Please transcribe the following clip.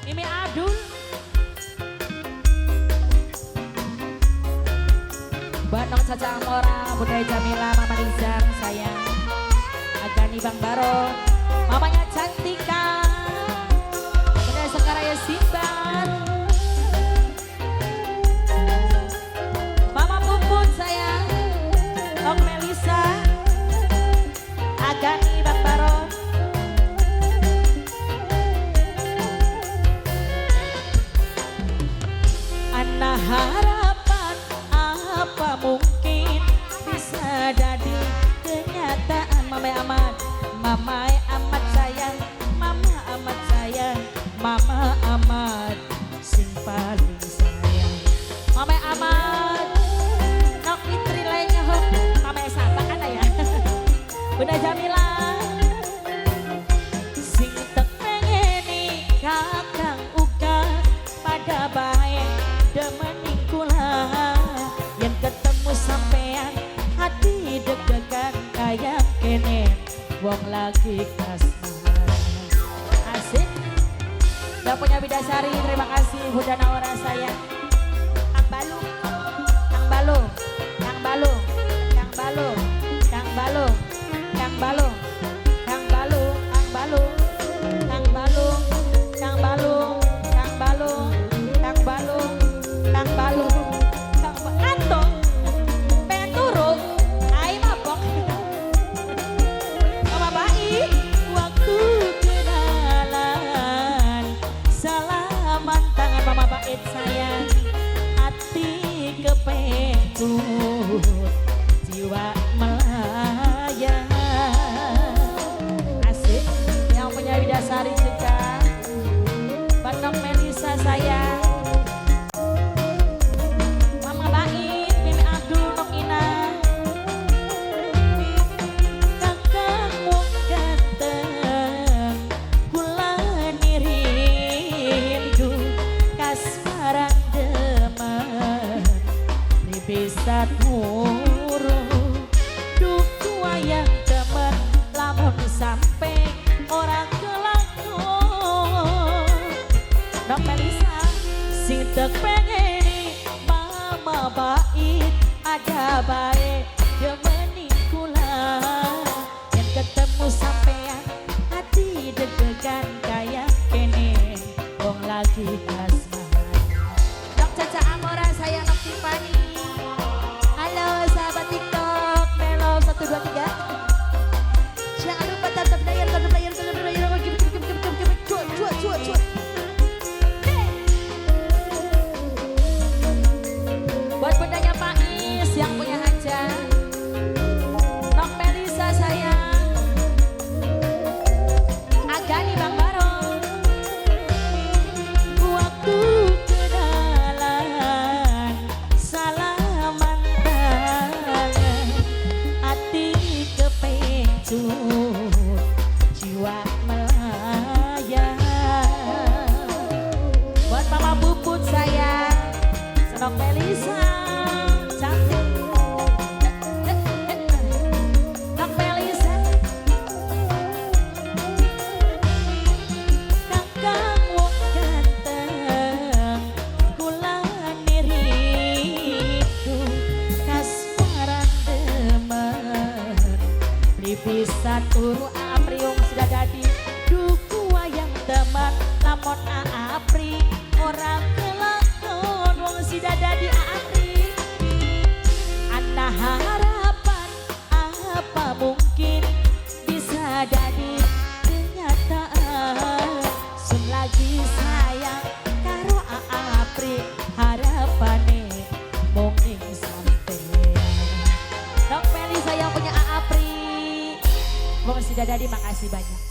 Mimi Abdul. Bandung Caca Amora, Bunda Jamila, Mama Nizar, sayang. Agani Bang Baro, mamanya Cantika. Bunda Sekaraya Simban. Mama Puput sayang. Om Melisa. Agani Bang Baro. Ana harapan apa mungkin bisa jadi kenyataan. Mama amat, mama amat sayang, mama amat sayang, mama amat sing paling sayang. Mama amat, nok fitri lainnya hok, mama siapa kan ya? Bunda Jamila, sing tek pengeni kakang uga pada baik demening kula yang ketemu sampean hati deg-degan kayak kene wong lagi kasmaran. Asik gak punya Bidasari, terima kasih Bunda Naura sayang. Kang Balung, Kang Balung, Kang Balung, Kang Balung, Kang Balung, Kang Balung, Kang Balung, Kang Balung, Kang Balung, Kang Balung, Kang Balung, Kang Balung, Kang Balung, Kang Antong, pengen turun, ayo mabok. Mama baik, waktu kenalan, salaman tangan mama baik sayang, hati kepentut, jiwa melayang. Asik, yang punya Bidasari juga, Bandung Melisa sayang. Bisa turun duku wayang demen lamun sampai orang kelakon. Dok Melisa sing tek pengeni mama bait ada baik demening kula yang ketemu sampean hati deg-degan kayak kene wong lagi kasmaran. Dok Caca Amora sayang Dok Tiffany. Halo sahabat TikTok, Melo 123. Jangan lupa tetap layar, cuat. Buat bundanya Pak Is yang punya hajat, Nok Melisa sayang, Agani Bang Baro, waktu kenalan, salaman tangan, hati kepencut, jiwa melayang. Buat Mama Puput sayang, Senok Melisa cantik. Nok Melisa, kakang wong ganteng, kula niriku kasmaran demen, bisa turu apriung sudah jadi duku wayang teman lamun apri orang kelakon wong sudah jadi apri. Ana harapan apa mungkin bisa jadi kenyataan. Sun lagi sayang karo apri harapane mung ing sampeyan. Dok Melisa yang punya apri wong sudah jadi, makasih banyak.